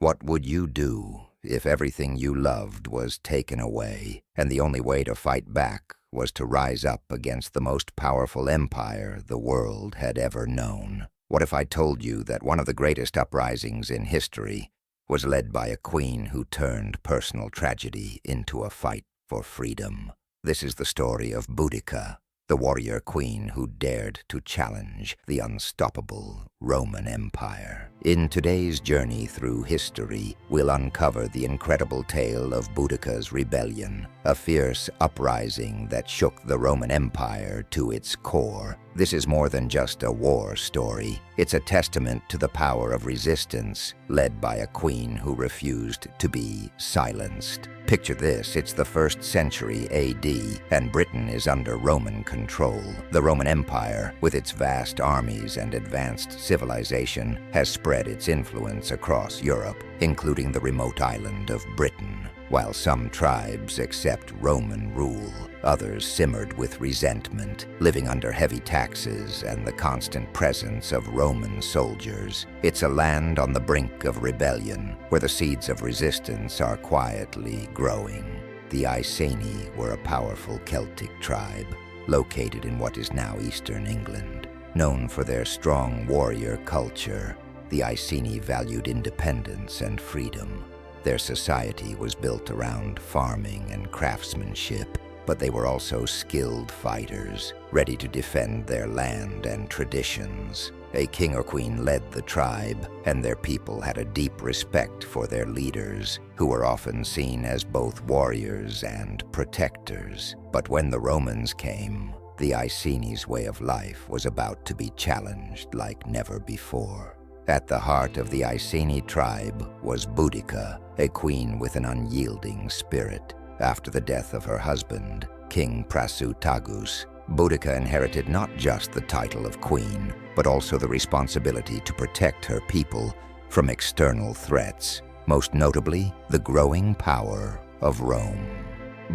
What would you do if everything you loved was taken away, and the only way to fight back was to rise up against the most powerful empire the world had ever known? What if I told you that one of the greatest uprisings in history was led by a queen who turned personal tragedy into a fight for freedom? This is the story of Boudica, the warrior queen who dared to challenge the unstoppable Roman Empire. In today's journey through history, we'll uncover the incredible tale of Boudica's rebellion, a fierce uprising that shook the Roman Empire to its core. This is more than just a war story. It's a testament to the power of resistance, led by a queen who refused to be silenced. Picture this, it's the 1st century AD, and Britain is under Roman control. The Roman Empire, with its vast armies and advanced civilization, has spread its influence across Europe, including the remote island of Britain. While some tribes accept Roman rule, others simmered with resentment, living under heavy taxes and the constant presence of Roman soldiers. It's a land on the brink of rebellion, where the seeds of resistance are quietly growing. The Iceni were a powerful Celtic tribe, located in what is now eastern England. Known for their strong warrior culture, the Iceni valued independence and freedom. Their society was built around farming and craftsmanship, but they were also skilled fighters, ready to defend their land and traditions. A king or queen led the tribe, and their people had a deep respect for their leaders, who were often seen as both warriors and protectors. But when the Romans came, the Iceni's way of life was about to be challenged like never before. At the heart of the Iceni tribe was Boudica, a queen with an unyielding spirit. After the death of her husband, King Prasutagus, Boudica inherited not just the title of queen, but also the responsibility to protect her people from external threats, most notably the growing power of Rome.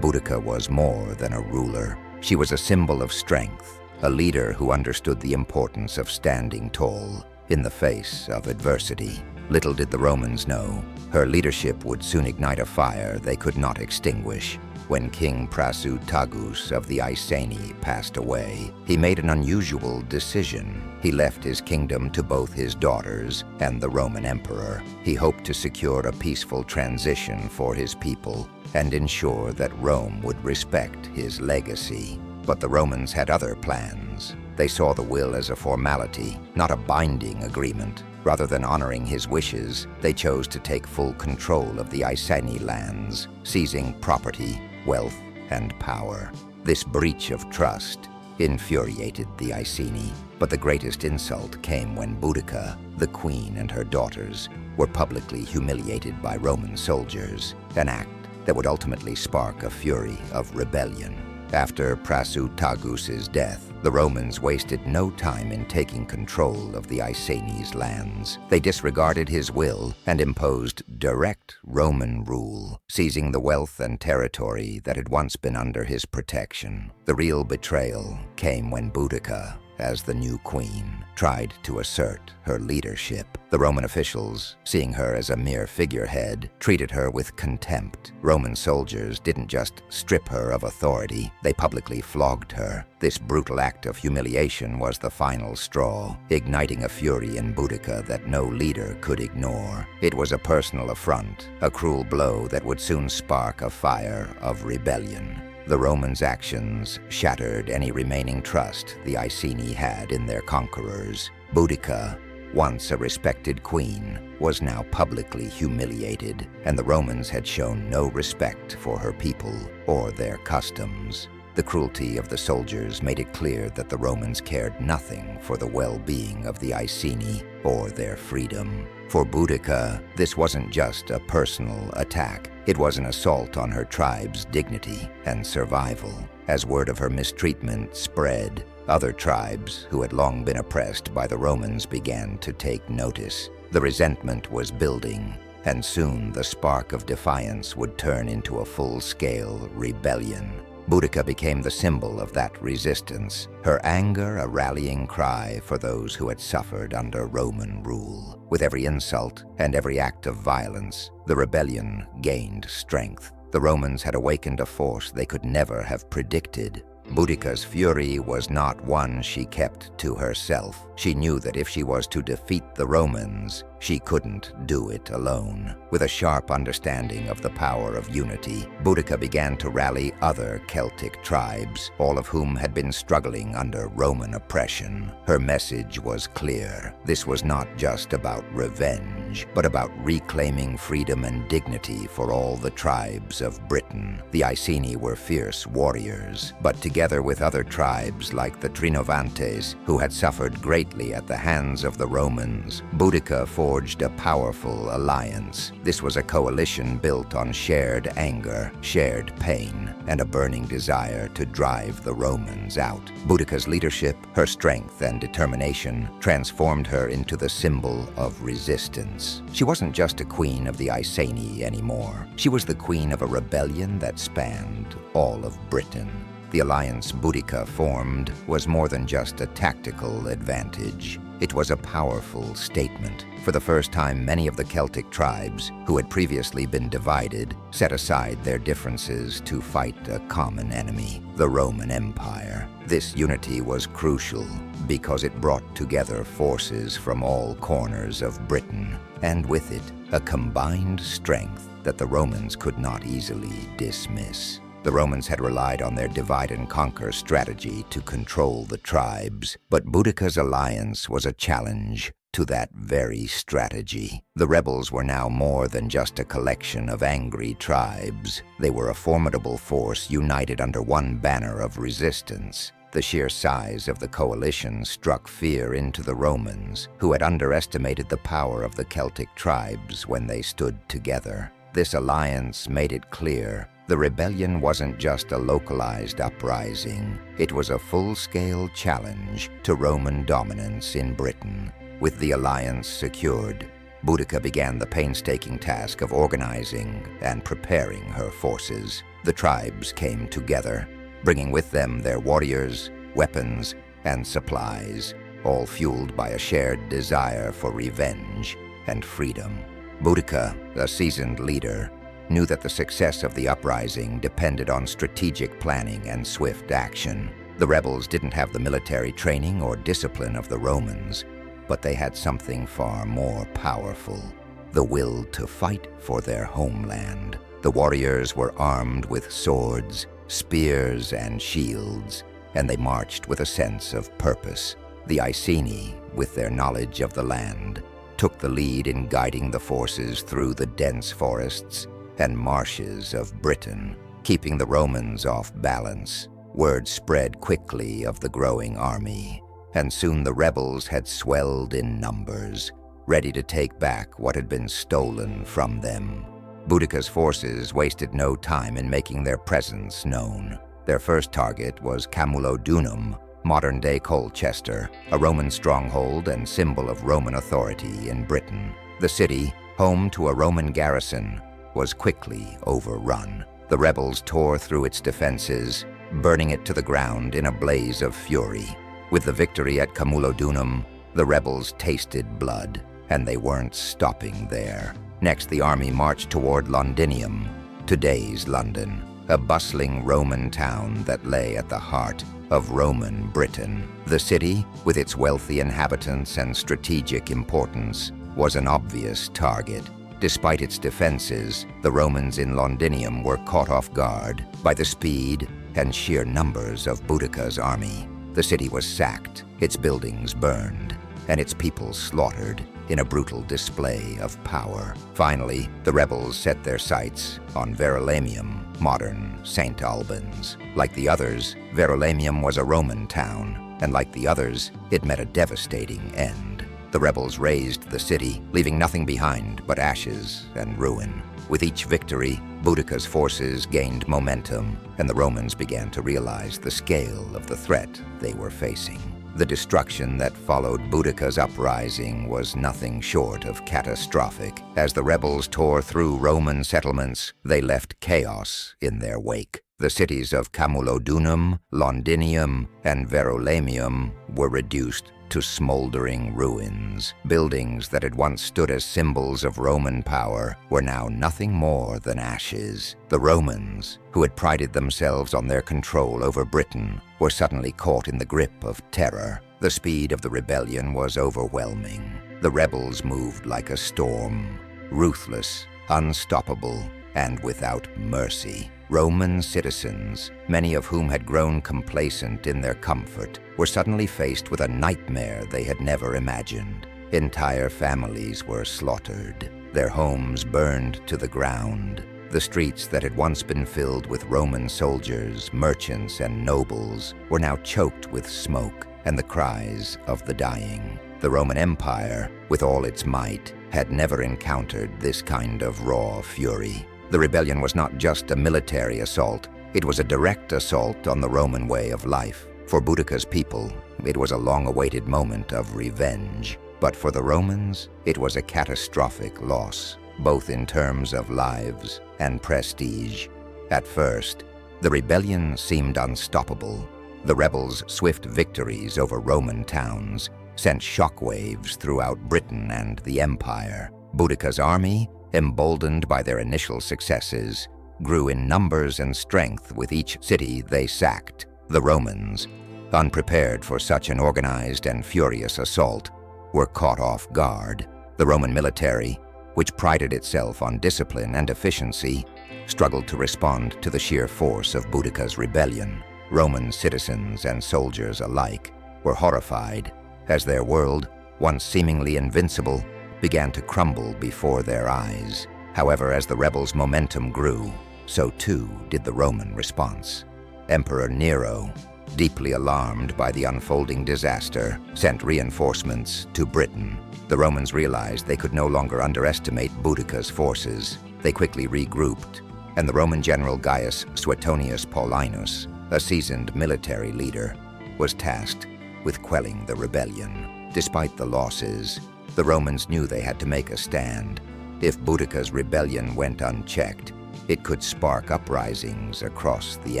Boudica was more than a ruler. She was a symbol of strength, a leader who understood the importance of standing tall in the face of adversity. Little did the Romans know, her leadership would soon ignite a fire they could not extinguish. When King Prasutagus of the Iceni passed away, he made an unusual decision. He left his kingdom to both his daughters and the Roman emperor. He hoped to secure a peaceful transition for his people and ensure that Rome would respect his legacy. But the Romans had other plans. They saw the will as a formality, not a binding agreement. Rather than honoring his wishes, they chose to take full control of the Iceni lands, seizing property, wealth, and power. This breach of trust infuriated the Iceni, but the greatest insult came when Boudica, the queen, and her daughters were publicly humiliated by Roman soldiers, an act that would ultimately spark a fury of rebellion. After Prasutagus's death, the Romans wasted no time in taking control of the Iceni's lands. They disregarded his will and imposed direct Roman rule, seizing the wealth and territory that had once been under his protection. The real betrayal came when Boudica, as the new queen, tried to assert her leadership. The Roman officials, seeing her as a mere figurehead, treated her with contempt. Roman soldiers didn't just strip her of authority, they publicly flogged her. This brutal act of humiliation was the final straw, igniting a fury in Boudica that no leader could ignore. It was a personal affront, a cruel blow that would soon spark a fire of rebellion. The Romans' actions shattered any remaining trust the Iceni had in their conquerors. Boudica, once a respected queen, was now publicly humiliated, and the Romans had shown no respect for her people or their customs. The cruelty of the soldiers made it clear that the Romans cared nothing for the well-being of the Iceni or their freedom. For Boudica, this wasn't just a personal attack. It was an assault on her tribe's dignity and survival. As word of her mistreatment spread, other tribes who had long been oppressed by the Romans began to take notice. The resentment was building, and soon the spark of defiance would turn into a full-scale rebellion. Boudica became the symbol of that resistance, her anger a rallying cry for those who had suffered under Roman rule. With every insult and every act of violence, the rebellion gained strength. The Romans had awakened a force they could never have predicted. Boudica's fury was not one she kept to herself. She knew that if she was to defeat the Romans, she couldn't do it alone. With a sharp understanding of the power of unity, Boudica began to rally other Celtic tribes, all of whom had been struggling under Roman oppression. Her message was clear. This was not just about revenge, but about reclaiming freedom and dignity for all the tribes of Britain. The Iceni were fierce warriors, but together with other tribes like the Trinovantes, who had suffered greatly at the hands of the Romans, Boudica forged a powerful alliance. This was a coalition built on shared anger, shared pain, and a burning desire to drive the Romans out. Boudica's leadership, her strength and determination transformed her into the symbol of resistance. She wasn't just a queen of the Iceni anymore. She was the queen of a rebellion that spanned all of Britain. The alliance Boudica formed was more than just a tactical advantage. It was a powerful statement. For the first time, many of the Celtic tribes, who had previously been divided, set aside their differences to fight a common enemy, the Roman Empire. This unity was crucial because it brought together forces from all corners of Britain, and with it, a combined strength that the Romans could not easily dismiss. The Romans had relied on their divide-and-conquer strategy to control the tribes, but Boudica's alliance was a challenge to that very strategy. The rebels were now more than just a collection of angry tribes. They were a formidable force united under one banner of resistance. The sheer size of the coalition struck fear into the Romans, who had underestimated the power of the Celtic tribes when they stood together. This alliance made it clear the rebellion wasn't just a localized uprising. It was a full-scale challenge to Roman dominance in Britain. With the alliance secured, Boudica began the painstaking task of organizing and preparing her forces. The tribes came together, bringing with them their warriors, weapons, and supplies, all fueled by a shared desire for revenge and freedom. Boudica, a seasoned leader, knew that the success of the uprising depended on strategic planning and swift action. The rebels didn't have the military training or discipline of the Romans, but they had something far more powerful: the will to fight for their homeland. The warriors were armed with swords, spears, and shields, and they marched with a sense of purpose. The Iceni, with their knowledge of the land, took the lead in guiding the forces through the dense forests and marshes of Britain, keeping the Romans off balance. Word spread quickly of the growing army, and soon the rebels had swelled in numbers, ready to take back what had been stolen from them. Boudica's forces wasted no time in making their presence known. Their first target was Camulodunum, modern-day Colchester, a Roman stronghold and symbol of Roman authority in Britain. The city, home to a Roman garrison, was quickly overrun. The rebels tore through its defenses, burning it to the ground in a blaze of fury. With the victory at Camulodunum, the rebels tasted blood, and they weren't stopping there. Next, the army marched toward Londinium, today's London, a bustling Roman town that lay at the heart of Roman Britain. The city, with its wealthy inhabitants and strategic importance, was an obvious target. Despite its defenses, the Romans in Londinium were caught off guard by the speed and sheer numbers of Boudica's army. The city was sacked, its buildings burned, and its people slaughtered in a brutal display of power. Finally, the rebels set their sights on Verulamium, modern St. Albans. Like the others, Verulamium was a Roman town, and like the others, it met a devastating end. The rebels razed the city, leaving nothing behind but ashes and ruin. With each victory, Boudica's forces gained momentum, and the Romans began to realize the scale of the threat they were facing. The destruction that followed Boudica's uprising was nothing short of catastrophic. As the rebels tore through Roman settlements, they left chaos in their wake. The cities of Camulodunum, Londinium, and Verulamium were reduced to smoldering ruins. Buildings that had once stood as symbols of Roman power were now nothing more than ashes. The Romans, who had prided themselves on their control over Britain, were suddenly caught in the grip of terror. The speed of the rebellion was overwhelming. The rebels moved like a storm, ruthless, unstoppable, and without mercy. Roman citizens, many of whom had grown complacent in their comfort, were suddenly faced with a nightmare they had never imagined. Entire families were slaughtered, their homes burned to the ground. The streets that had once been filled with Roman soldiers, merchants, and nobles were now choked with smoke and the cries of the dying. The Roman Empire, with all its might, had never encountered this kind of raw fury. The rebellion was not just a military assault, it was a direct assault on the Roman way of life. For Boudica's people, it was a long-awaited moment of revenge. But for the Romans, it was a catastrophic loss, both in terms of lives and prestige. At first, the rebellion seemed unstoppable. The rebels' swift victories over Roman towns sent shockwaves throughout Britain and the Empire. Boudica's army, emboldened by their initial successes, grew in numbers and strength with each city they sacked. The Romans, unprepared for such an organized and furious assault, were caught off guard. The Roman military, which prided itself on discipline and efficiency, struggled to respond to the sheer force of Boudica's rebellion. Roman citizens and soldiers alike were horrified as their world, once seemingly invincible, began to crumble before their eyes. However, as the rebels' momentum grew, so too did the Roman response. Emperor Nero, deeply alarmed by the unfolding disaster, sent reinforcements to Britain. The Romans realized they could no longer underestimate Boudica's forces. They quickly regrouped, and the Roman general Gaius Suetonius Paulinus, a seasoned military leader, was tasked with quelling the rebellion. Despite the losses, the Romans knew they had to make a stand. If Boudica's rebellion went unchecked, it could spark uprisings across the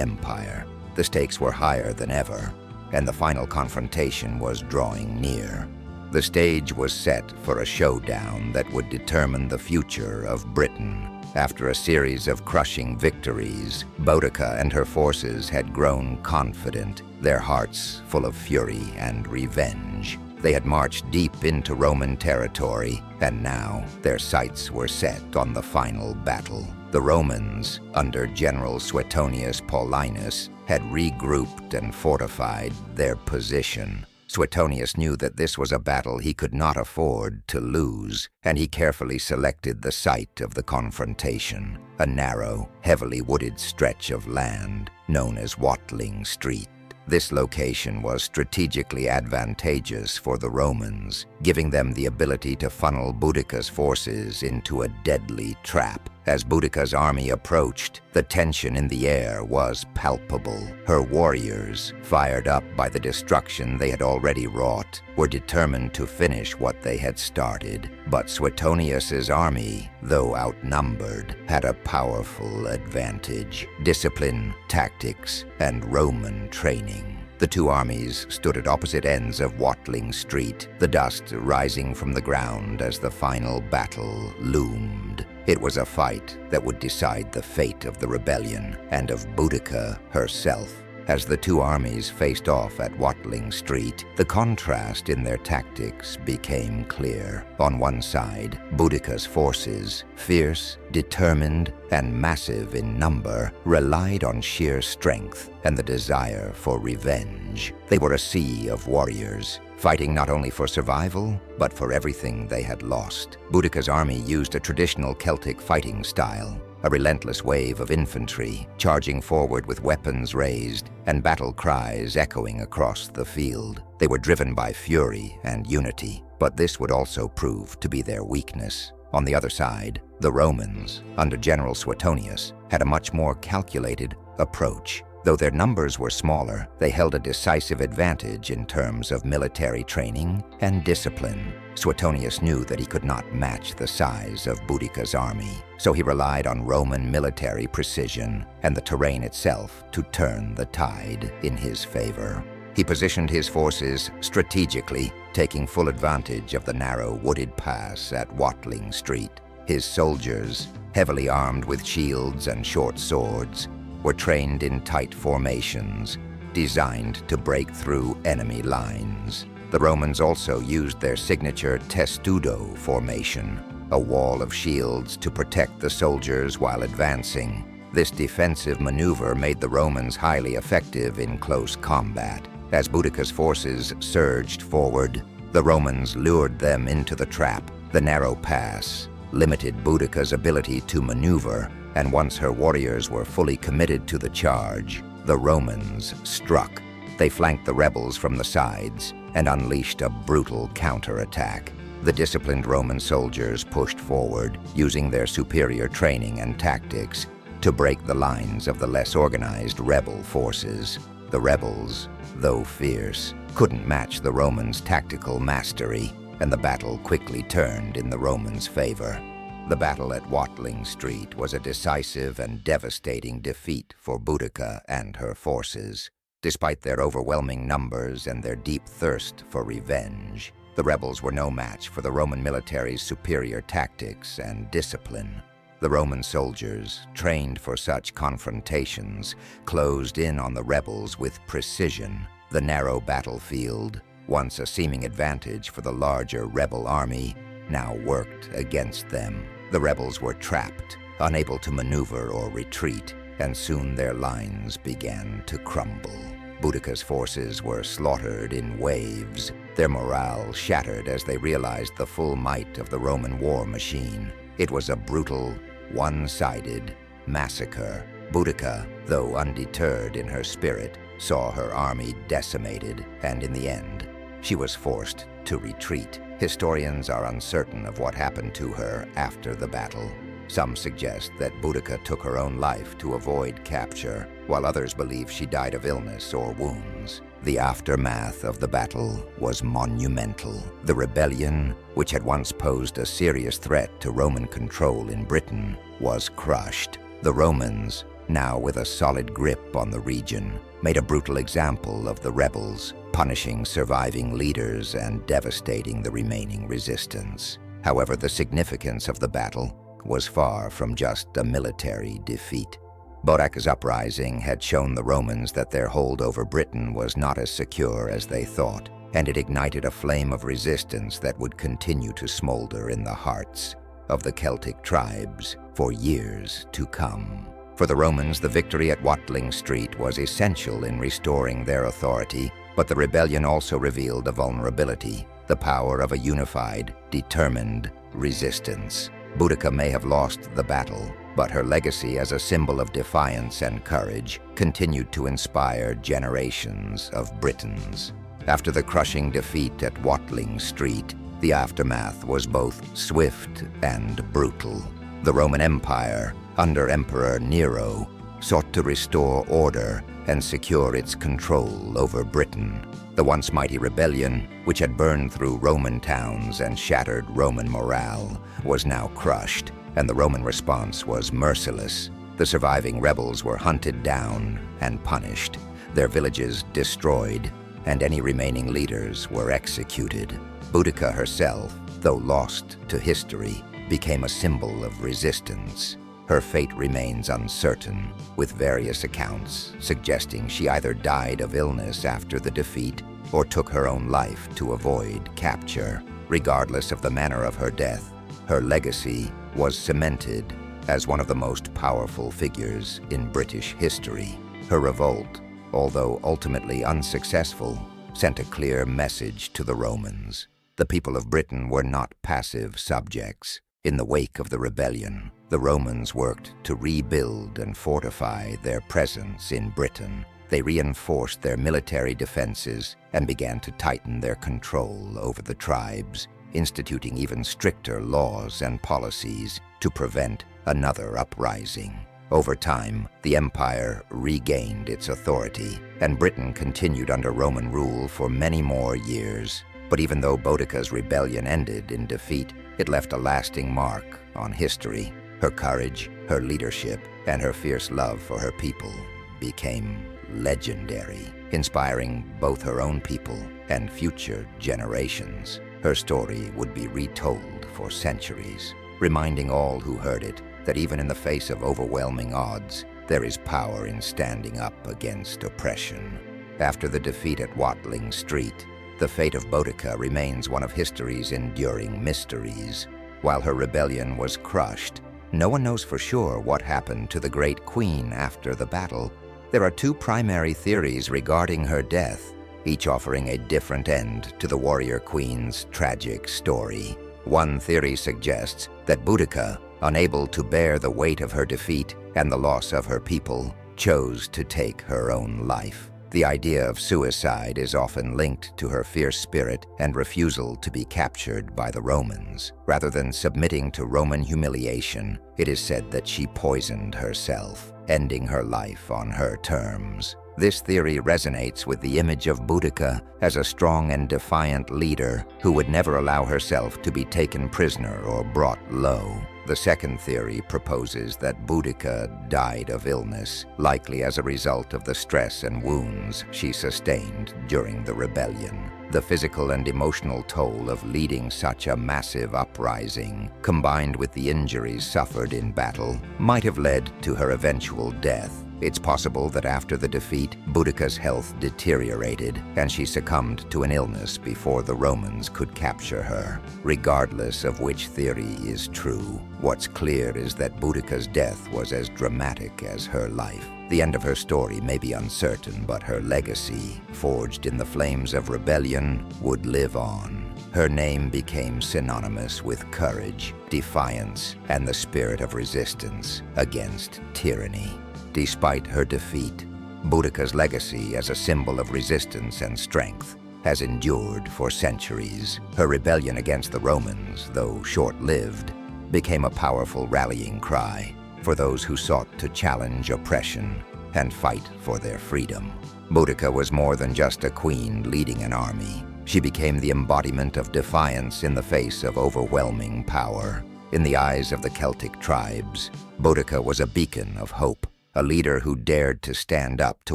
empire. The stakes were higher than ever, and the final confrontation was drawing near. The stage was set for a showdown that would determine the future of Britain. After a series of crushing victories, Boudica and her forces had grown confident, their hearts full of fury and revenge. They had marched deep into Roman territory, and now their sights were set on the final battle. The Romans, under General Suetonius Paulinus, had regrouped and fortified their position. Suetonius knew that this was a battle he could not afford to lose, and he carefully selected the site of the confrontation, a narrow, heavily wooded stretch of land known as Watling Street. This location was strategically advantageous for the Romans, giving them the ability to funnel Boudica's forces into a deadly trap. As Boudica's army approached, the tension in the air was palpable. Her warriors, fired up by the destruction they had already wrought, were determined to finish what they had started. But Suetonius's army, though outnumbered, had a powerful advantage: discipline, tactics, and Roman training. The two armies stood at opposite ends of Watling Street, the dust rising from the ground as the final battle loomed. It was a fight that would decide the fate of the rebellion and of Boudica herself. As the two armies faced off at Watling Street, the contrast in their tactics became clear. On one side, Boudica's forces, fierce, determined, and massive in number, relied on sheer strength and the desire for revenge. They were a sea of warriors, fighting not only for survival, but for everything they had lost. Boudica's army used a traditional Celtic fighting style, a relentless wave of infantry charging forward with weapons raised and battle cries echoing across the field. They were driven by fury and unity, but this would also prove to be their weakness. On the other side, the Romans, under General Suetonius, had a much more calculated approach. Though their numbers were smaller, they held a decisive advantage in terms of military training and discipline. Suetonius knew that he could not match the size of Boudica's army, so he relied on Roman military precision and the terrain itself to turn the tide in his favor. He positioned his forces strategically, taking full advantage of the narrow wooded pass at Watling Street. His soldiers, heavily armed with shields and short swords, were trained in tight formations, designed to break through enemy lines. The Romans also used their signature testudo formation, a wall of shields to protect the soldiers while advancing. This defensive maneuver made the Romans highly effective in close combat. As Boudica's forces surged forward, the Romans lured them into the trap. The narrow pass limited Boudica's ability to maneuver, and once her warriors were fully committed to the charge, the Romans struck. They flanked the rebels from the sides and unleashed a brutal counterattack. The disciplined Roman soldiers pushed forward, using their superior training and tactics to break the lines of the less organized rebel forces. The rebels, though fierce, couldn't match the Romans' tactical mastery, and the battle quickly turned in the Romans' favor. The battle at Watling Street was a decisive and devastating defeat for Boudica and her forces. Despite their overwhelming numbers and their deep thirst for revenge, the rebels were no match for the Roman military's superior tactics and discipline. The Roman soldiers, trained for such confrontations, closed in on the rebels with precision. The narrow battlefield, once a seeming advantage for the larger rebel army, now worked against them. The rebels were trapped, unable to maneuver or retreat, and soon their lines began to crumble. Boudica's forces were slaughtered in waves, their morale shattered as they realized the full might of the Roman war machine. It was a brutal, one-sided massacre. Boudica, though undeterred in her spirit, saw her army decimated, and in the end, she was forced to retreat. Historians are uncertain of what happened to her after the battle. Some suggest that Boudica took her own life to avoid capture, while others believe she died of illness or wounds. The aftermath of the battle was monumental. The rebellion, which had once posed a serious threat to Roman control in Britain, was crushed. The Romans, now with a solid grip on the region, made a brutal example of the rebels, punishing surviving leaders and devastating the remaining resistance. However, the significance of the battle was far from just a military defeat. Boudica's uprising had shown the Romans that their hold over Britain was not as secure as they thought, and it ignited a flame of resistance that would continue to smolder in the hearts of the Celtic tribes for years to come. For the Romans, the victory at Watling Street was essential in restoring their authority, but the rebellion also revealed a vulnerability, the power of a unified, determined resistance. Boudica may have lost the battle, but her legacy as a symbol of defiance and courage continued to inspire generations of Britons. After the crushing defeat at Watling Street, the aftermath was both swift and brutal. The Roman Empire, under Emperor Nero, sought to restore order and secure its control over Britain. The once mighty rebellion, which had burned through Roman towns and shattered Roman morale, was now crushed, and the Roman response was merciless. The surviving rebels were hunted down and punished, their villages destroyed, and any remaining leaders were executed. Boudica herself, though lost to history, became a symbol of resistance. Her fate remains uncertain, with various accounts suggesting she either died of illness after the defeat or took her own life to avoid capture. Regardless of the manner of her death, her legacy was cemented as one of the most powerful figures in British history. Her revolt, although ultimately unsuccessful, sent a clear message to the Romans. The people of Britain were not passive subjects. In the wake of the rebellion, the Romans worked to rebuild and fortify their presence in Britain. They reinforced their military defenses and began to tighten their control over the tribes, instituting even stricter laws and policies to prevent another uprising. Over time, the empire regained its authority, and Britain continued under Roman rule for many more years. But even though Boudica's rebellion ended in defeat, it left a lasting mark on history. Her courage, her leadership, and her fierce love for her people became legendary, inspiring both her own people and future generations. Her story would be retold for centuries, reminding all who heard it that even in the face of overwhelming odds, there is power in standing up against oppression. After the defeat at Watling Street, the fate of Boudica remains one of history's enduring mysteries. While her rebellion was crushed, no one knows for sure what happened to the great queen after the battle. There are two primary theories regarding her death, each offering a different end to the warrior queen's tragic story. One theory suggests that Boudica, unable to bear the weight of her defeat and the loss of her people, chose to take her own life. The idea of suicide is often linked to her fierce spirit and refusal to be captured by the Romans. Rather than submitting to Roman humiliation, it is said that she poisoned herself, ending her life on her terms. This theory resonates with the image of Boudica as a strong and defiant leader who would never allow herself to be taken prisoner or brought low. The second theory proposes that Boudica died of illness, likely as a result of the stress and wounds she sustained during the rebellion. The physical and emotional toll of leading such a massive uprising, combined with the injuries suffered in battle, might have led to her eventual death. It's possible that after the defeat, Boudica's health deteriorated and she succumbed to an illness before the Romans could capture her. Regardless of which theory is true, what's clear is that Boudica's death was as dramatic as her life. The end of her story may be uncertain, but her legacy, forged in the flames of rebellion, would live on. Her name became synonymous with courage, defiance, and the spirit of resistance against tyranny. Despite her defeat, Boudica's legacy as a symbol of resistance and strength has endured for centuries. Her rebellion against the Romans, though short-lived, became a powerful rallying cry for those who sought to challenge oppression and fight for their freedom. Boudica was more than just a queen leading an army. She became the embodiment of defiance in the face of overwhelming power. In the eyes of the Celtic tribes, Boudica was a beacon of hope, a leader who dared to stand up to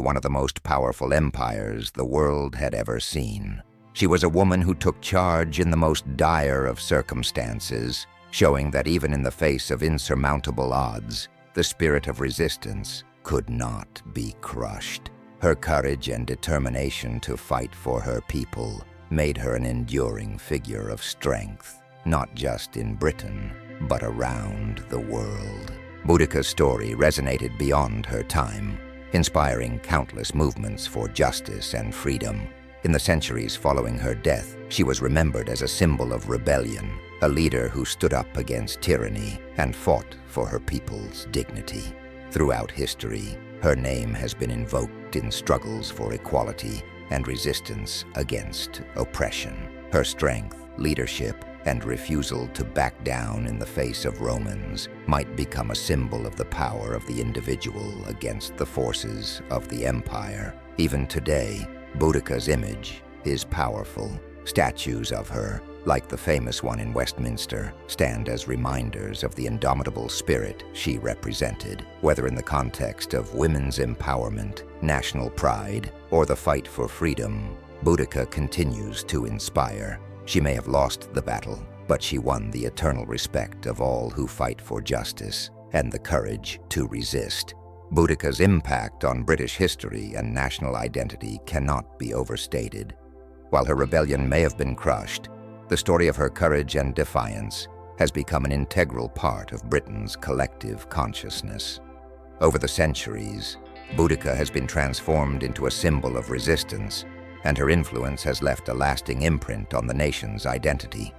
one of the most powerful empires the world had ever seen. She was a woman who took charge in the most dire of circumstances, showing that even in the face of insurmountable odds, the spirit of resistance could not be crushed. Her courage and determination to fight for her people made her an enduring figure of strength, not just in Britain, but around the world. Boudica's story resonated beyond her time, inspiring countless movements for justice and freedom. In the centuries following her death, she was remembered as a symbol of rebellion, a leader who stood up against tyranny and fought for her people's dignity. Throughout history, her name has been invoked in struggles for equality and resistance against oppression. Her strength, leadership, and refusal to back down in the face of Romans might become a symbol of the power of the individual against the forces of the empire. Even today, Boudica's image is powerful. Statues of her, like the famous one in Westminster, stand as reminders of the indomitable spirit she represented. Whether in the context of women's empowerment, national pride, or the fight for freedom, Boudica continues to inspire. She may have lost the battle, but she won the eternal respect of all who fight for justice and the courage to resist. Boudica's impact on British history and national identity cannot be overstated. While her rebellion may have been crushed, the story of her courage and defiance has become an integral part of Britain's collective consciousness. Over the centuries, Boudica has been transformed into a symbol of resistance, and her influence has left a lasting imprint on the nation's identity.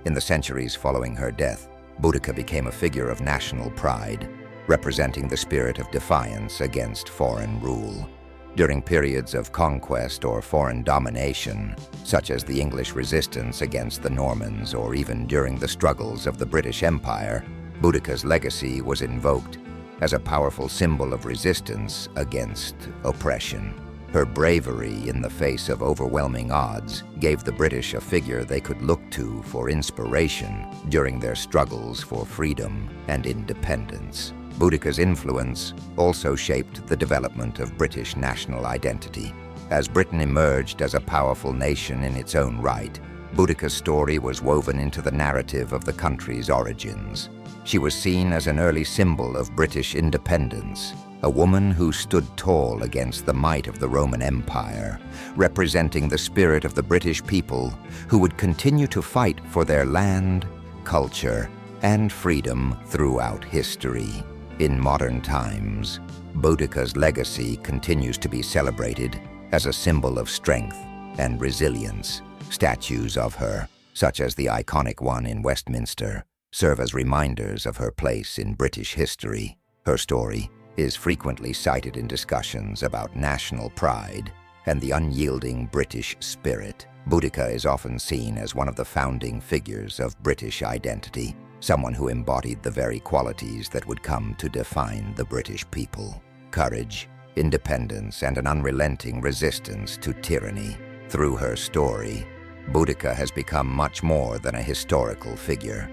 In the centuries following her death, Boudica became a figure of national pride, representing the spirit of defiance against foreign rule. During periods of conquest or foreign domination, such as the English resistance against the Normans or even during the struggles of the British Empire, Boudica's legacy was invoked, as a powerful symbol of resistance against oppression. Her bravery in the face of overwhelming odds gave the British a figure they could look to for inspiration during their struggles for freedom and independence. Boudica's influence also shaped the development of British national identity. As Britain emerged as a powerful nation in its own right, Boudica's story was woven into the narrative of the country's origins. She was seen as an early symbol of British independence, a woman who stood tall against the might of the Roman Empire, representing the spirit of the British people who would continue to fight for their land, culture, and freedom throughout history. In modern times, Boudica's legacy continues to be celebrated as a symbol of strength and resilience. Statues of her, such as the iconic one in Westminster, serve as reminders of her place in British history. Her story is frequently cited in discussions about national pride and the unyielding British spirit. Boudica is often seen as one of the founding figures of British identity, someone who embodied the very qualities that would come to define the British people: courage, independence, and an unrelenting resistance to tyranny. Through her story, Boudica has become much more than a historical figure.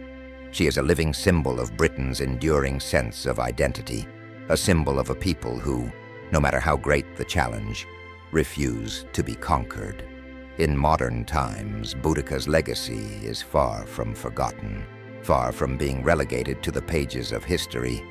She is a living symbol of Britain's enduring sense of identity, a symbol of a people who, no matter how great the challenge, refuse to be conquered. In modern times, Boudica's legacy is far from forgotten. Far from being relegated to the pages of history,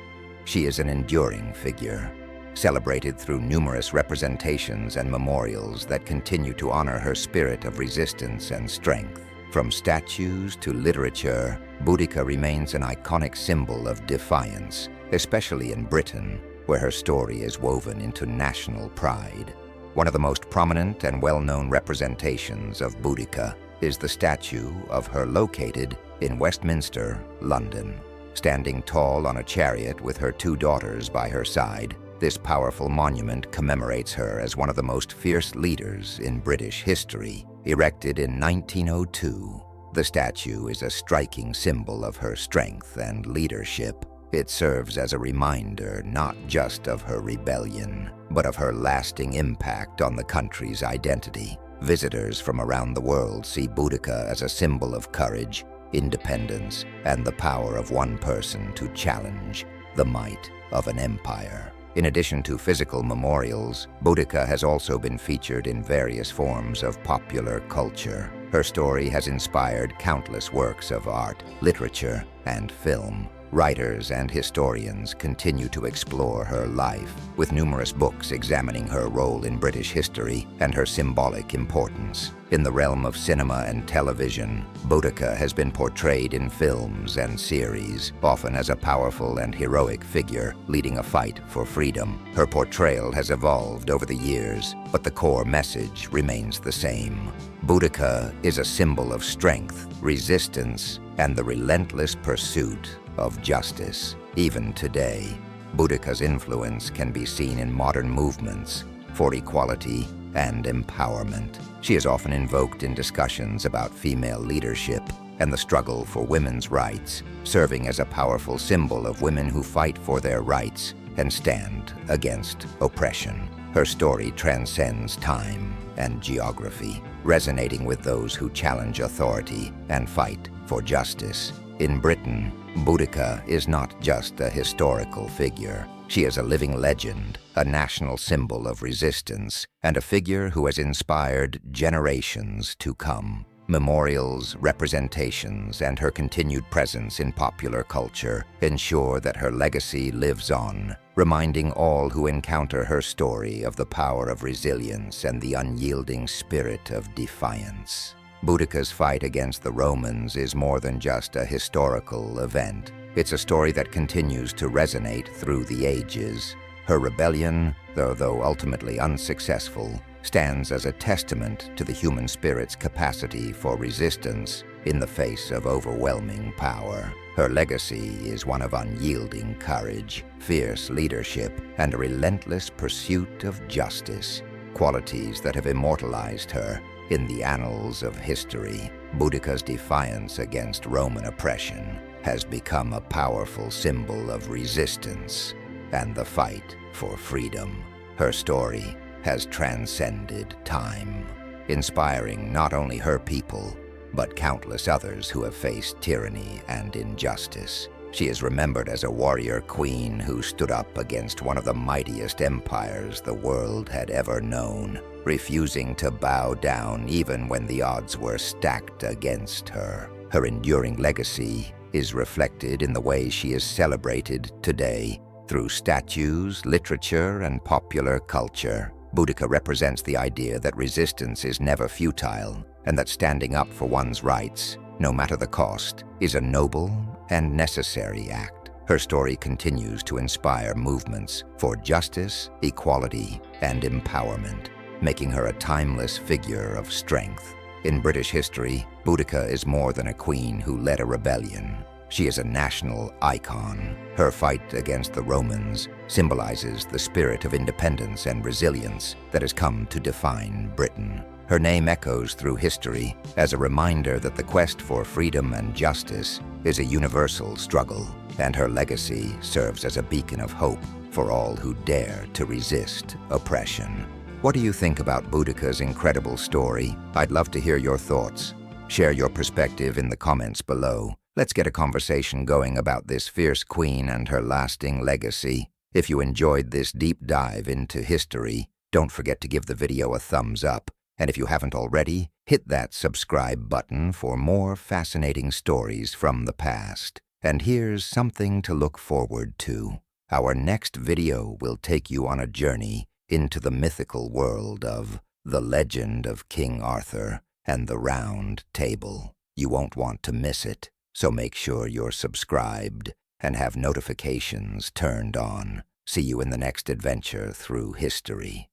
she is an enduring figure, celebrated through numerous representations and memorials that continue to honor her spirit of resistance and strength. From statues to literature, Boudica remains an iconic symbol of defiance, especially in Britain, where her story is woven into national pride. One of the most prominent and well-known representations of Boudica is the statue of her located in Westminster, London. Standing tall on a chariot with her two daughters by her side, this powerful monument commemorates her as one of the most fierce leaders in British history. Erected in 1902, the statue is a striking symbol of her strength and leadership. It serves as a reminder not just of her rebellion, but of her lasting impact on the country's identity. Visitors from around the world see Boudica as a symbol of courage, independence, and the power of one person to challenge the might of an empire. In addition to physical memorials, Boudica has also been featured in various forms of popular culture. Her story has inspired countless works of art, literature, and film. Writers and historians continue to explore her life, with numerous books examining her role in British history and her symbolic importance. In the realm of cinema and television, Boudica has been portrayed in films and series, often as a powerful and heroic figure leading a fight for freedom. Her portrayal has evolved over the years, but the core message remains the same. Boudica is a symbol of strength, resistance, and the relentless pursuit of justice. Even today, Boudica's influence can be seen in modern movements for equality and empowerment. She is often invoked in discussions about female leadership and the struggle for women's rights, serving as a powerful symbol of women who fight for their rights and stand against oppression. Her story transcends time and geography, resonating with those who challenge authority and fight for justice. In Britain, Boudica is not just a historical figure. She is a living legend, a national symbol of resistance, and a figure who has inspired generations to come. Memorials, representations, and her continued presence in popular culture ensure that her legacy lives on, reminding all who encounter her story of the power of resilience and the unyielding spirit of defiance. Boudica's fight against the Romans is more than just a historical event. It's a story that continues to resonate through the ages. Her rebellion, though ultimately unsuccessful, stands as a testament to the human spirit's capacity for resistance in the face of overwhelming power. Her legacy is one of unyielding courage, fierce leadership, and a relentless pursuit of justice, qualities that have immortalized her in the annals of history. Boudica's defiance against Roman oppression has become a powerful symbol of resistance and the fight for freedom. Her story has transcended time, inspiring not only her people, but countless others who have faced tyranny and injustice. She is remembered as a warrior queen who stood up against one of the mightiest empires the world had ever known, refusing to bow down even when the odds were stacked against her. Her enduring legacy is reflected in the way she is celebrated today through statues, literature, and popular culture. Boudica represents the idea that resistance is never futile, and that standing up for one's rights, no matter the cost, is a noble and necessary act. Her story continues to inspire movements for justice, equality, and empowerment, making her a timeless figure of strength. In British history, Boudica is more than a queen who led a rebellion. She is a national icon. Her fight against the Romans symbolizes the spirit of independence and resilience that has come to define Britain. Her name echoes through history as a reminder that the quest for freedom and justice is a universal struggle, and her legacy serves as a beacon of hope for all who dare to resist oppression. What do you think about Boudica's incredible story? I'd love to hear your thoughts. Share your perspective in the comments below. Let's get a conversation going about this fierce queen and her lasting legacy. If you enjoyed this deep dive into history, don't forget to give the video a thumbs up. And if you haven't already, hit that subscribe button for more fascinating stories from the past. And here's something to look forward to. Our next video will take you on a journey into the mythical world of the legend of King Arthur and the Round Table. You won't want to miss it. So make sure you're subscribed and have notifications turned on. See you in the next adventure through history.